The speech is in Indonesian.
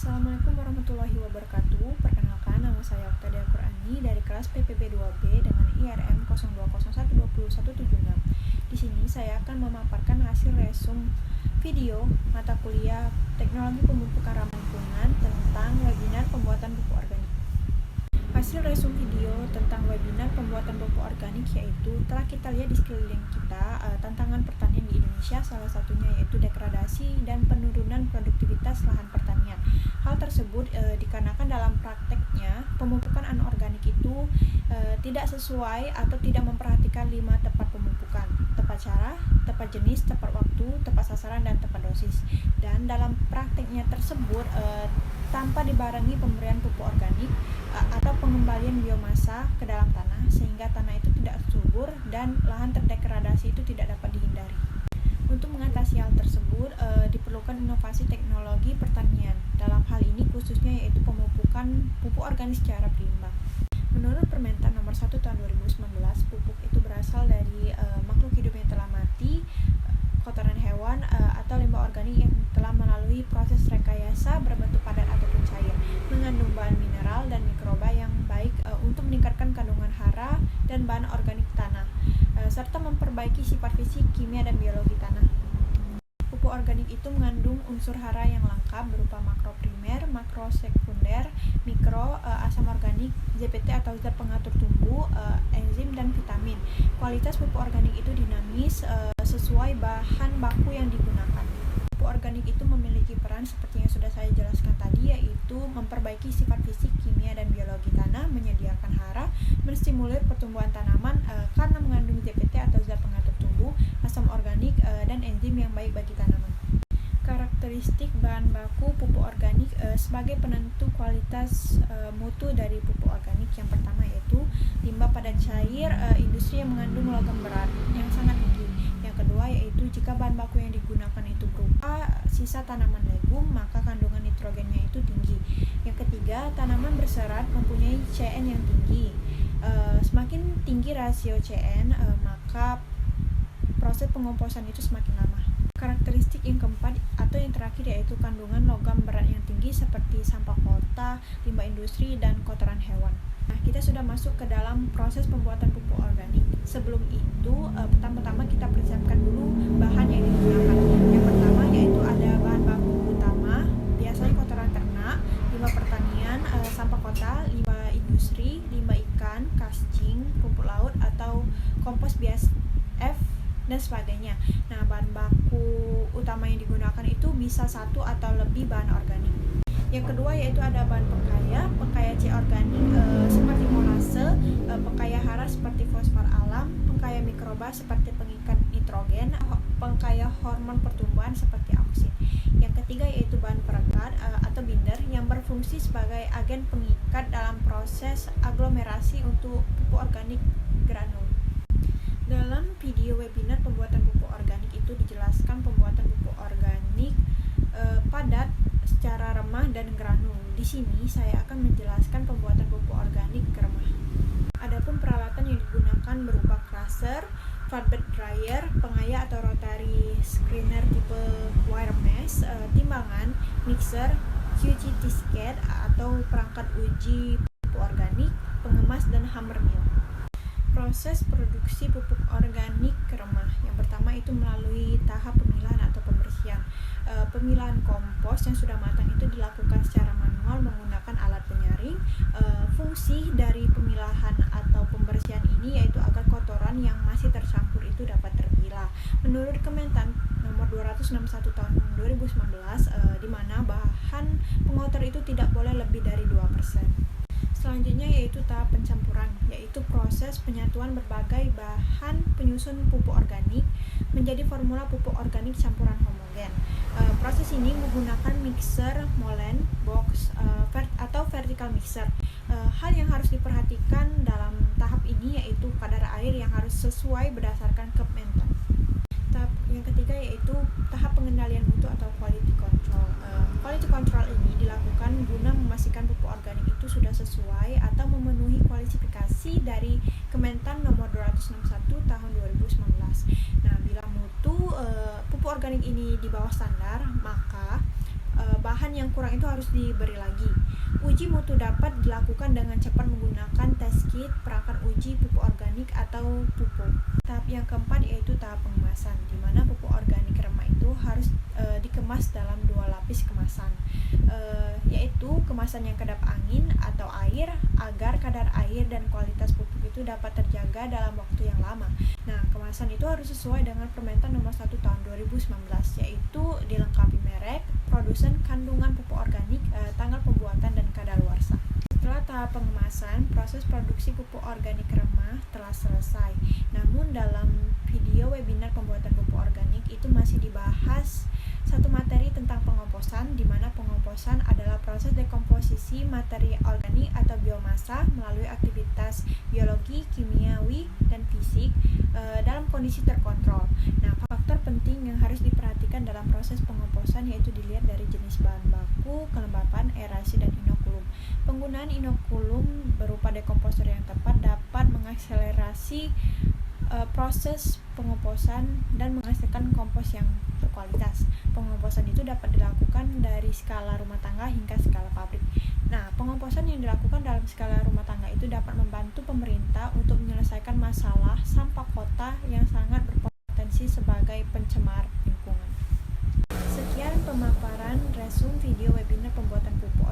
Assalamualaikum warahmatullahi wabarakatuh. Perkenalkan, nama saya Oktadia Qurani dari kelas PPB 2B dengan IRM 02012176. Di sini saya akan memaparkan hasil resum video mata kuliah Teknologi Pemupukan Ramah Lingkungan tentang webinar pembuatan pupuk organik. Hasil resum video tentang webinar pembuatan pupuk organik yaitu telah kita lihat di sekeliling kita tantangan pertanian di Indonesia, salah satunya yaitu degradasi dan penurunan produktivitas lahan pertanian. Hal tersebut dikarenakan dalam prakteknya pemupukan anorganik itu tidak sesuai atau tidak memperhatikan 5 tepat pemupukan: tepat cara, tepat jenis, tepat waktu, tepat sasaran, dan tepat dosis. Dan dalam prakteknya tersebut tanpa dibarengi pemberian pupuk organik atau pengembalian biomasa ke dalam tanah, sehingga tanah itu tidak subur dan lahan terdegradasi itu tidak dapat dihindari. Untuk mengatasi hal tersebut diperlukan inovasi teknologi pertanian. Dalam hal ini khususnya yaitu pemupukan pupuk organik secara berimbang. Menurut Permentan nomor 1 tahun 2019, pupuk itu berasal dari makhluk hidup yang telah mati, kotoran hewan atau limbah organik yang telah melalui proses rekayasa berbentuk padat ataupun cair, mengandung bahan mineral dan mikroba yang baik untuk meningkatkan kandungan hara dan bahan organik tanah, serta memperbaiki sifat fisik, kimia, dan biologi tanah. Pupuk organik itu mengandung unsur hara yang lengkap berupa makro primer, makro sekunder, mikro, asam organik, ZPT atau zat pengatur tumbuh, enzim, dan vitamin. Kualitas pupuk organik itu dinamis sesuai bahan baku yang digunakan. Pupuk organik itu memiliki peran seperti yang sudah saya jelaskan tadi, yaitu memperbaiki sifat fisik, kimia, dan biologi tanah, menyediakan hara, menstimulir pertumbuhan tanaman karena mengandung ZPT atau zat pengatur tumbuh, asam organik, dan enzim yang baik bagi tanaman. Karakteristik bahan baku pupuk organik sebagai penentu kualitas mutu dari pupuk organik. Yang pertama yaitu limbah padat cair industri yang mengandung logam berat yang sangat tinggi. Yang kedua yaitu jika bahan baku yang digunakan itu berupa sisa tanaman legum, maka kandungan nitrogennya itu tinggi. Yang ketiga, tanaman berserat mempunyai CN yang tinggi. Semakin tinggi rasio CN, maka proses pengomposan itu semakin lama. Karakteristik yang keempat atau yang terakhir yaitu kandungan logam berat yang tinggi seperti sampah kota, limbah industri, dan kotoran hewan. Nah, kita sudah masuk ke dalam proses pembuatan pupuk organik. Sebelum itu, pertama-tama kita persiapkan dulu bahan yang digunakan. Yang pertama yaitu ada bahan baku utama, biasanya kotoran ternak, limbah pertanian, sampah kota, limbah industri, limbah ikan, kascing, rumput laut atau kompos bias F dan sebagainya. Nah, bahan baku utama yang digunakan itu bisa satu atau lebih bahan organik. Yang kedua yaitu ada bahan pekaya C organik seperti molase, pekaya hara seperti fosfor alam, pekaya mikroba seperti pengikat nitrogen, pekaya hormon pertumbuhan seperti auksin. Yang ketiga yaitu bahan perekat atau binder yang berfungsi sebagai agen pengikat dalam proses aglomerasi untuk pupuk organik granul. Dalam video webinar pembuatan pupuk organik itu dijelaskan pembuatan pupuk organik padat secara remah dan granul. Di sini saya akan menjelaskan pembuatan pupuk organik remah. Adapun peralatan yang digunakan berupa crusher, flatbed dryer, pengayak atau rotary screener tipe wire mesh, timbangan, mixer, QC tisket atau perangkat uji pupuk organik, pengemas, dan hammer mill. Proses produksi pupuk organik remah. Yang pertama itu melalui tahap pemilahan atau pembersihan. Pemilahan kompos yang sudah matang itu dilakukan secara manual menggunakan alat penyaring. Fungsi dari pemilahan atau pembersihan ini yaitu agar kotoran yang masih tercampur itu dapat terpilah. Menurut Kementan nomor 261 tahun 2019, di mana bahan pengotor itu tidak boleh lebih dari 2%. Selanjutnya yaitu tahap pencampuran, yaitu proses penyatuan berbagai bahan penyusun pupuk organik menjadi formula pupuk organik campuran homogen. Proses ini menggunakan mixer, molen, box, atau vertical mixer. Hal yang harus diperhatikan dalam tahap ini yaitu kadar air yang harus sesuai berdasarkan Kementan. Tahap yang ketiga yaitu tahap pengendalian mutu atau quality control. Quality control ini dilakukan guna memastikan pupuk organik itu sudah sesuai atau memenuhi kualifikasi dari Kementan nomor 261 tahun 2019. Nah, bila mutu pupuk organik ini di bawah standar, maka bahan yang kurang itu harus diberi lagi. Uji mutu dapat dilakukan dengan cepat menggunakan test kit, perangkat uji pupuk organik atau pupuk. Tahap yang keempat yaitu tahap pengemasan, di mana pupuk organik remah itu harus dikemas dalam 2 lapis kemasan, yaitu kemasan yang kedap angin atau air, agar kadar air dan kualitas pupuk itu dapat terjaga dalam waktu yang lama. Nah, kemasan itu harus sesuai dengan Permentan Nomor 1 Tahun 2019, yaitu dilengkapi merek, produsen, kandungan pupuk organik, tanggal pembuatan dan kadaluarsa. Setelah tahap pengemasan, proses produksi pupuk organik remah telah selesai. Namun dalam video webinar pembuatan pupuk organik itu masih dibahas satu materi tentang pengomposan, di mana pengomposan adalah proses dekomposisi materi organik atau biomasa melalui aktivitas biologi, kimiawi, dan fisik dalam kondisi terkontrol. Nah, faktor penting yang harus diperhatikan dalam proses pengomposan yaitu dilihat dari jenis bahan baku, kelembapan, aerasi, dan inokulum. Penggunaan inokulum berupa dekomposer yang tepat dapat mengakselerasi proses pengomposan dan menghasilkan kompos yang berkualitas. Pengomposan itu dapat dilakukan dari skala rumah tangga hingga skala pabrik. Nah, pengomposan yang dilakukan dalam skala rumah tangga itu dapat membantu pemerintah untuk menyelesaikan masalah sampah kota yang sangat berpotensi sebagai pencemar lingkungan. Sekian pemaparan resum video webinar pembuatan pupuk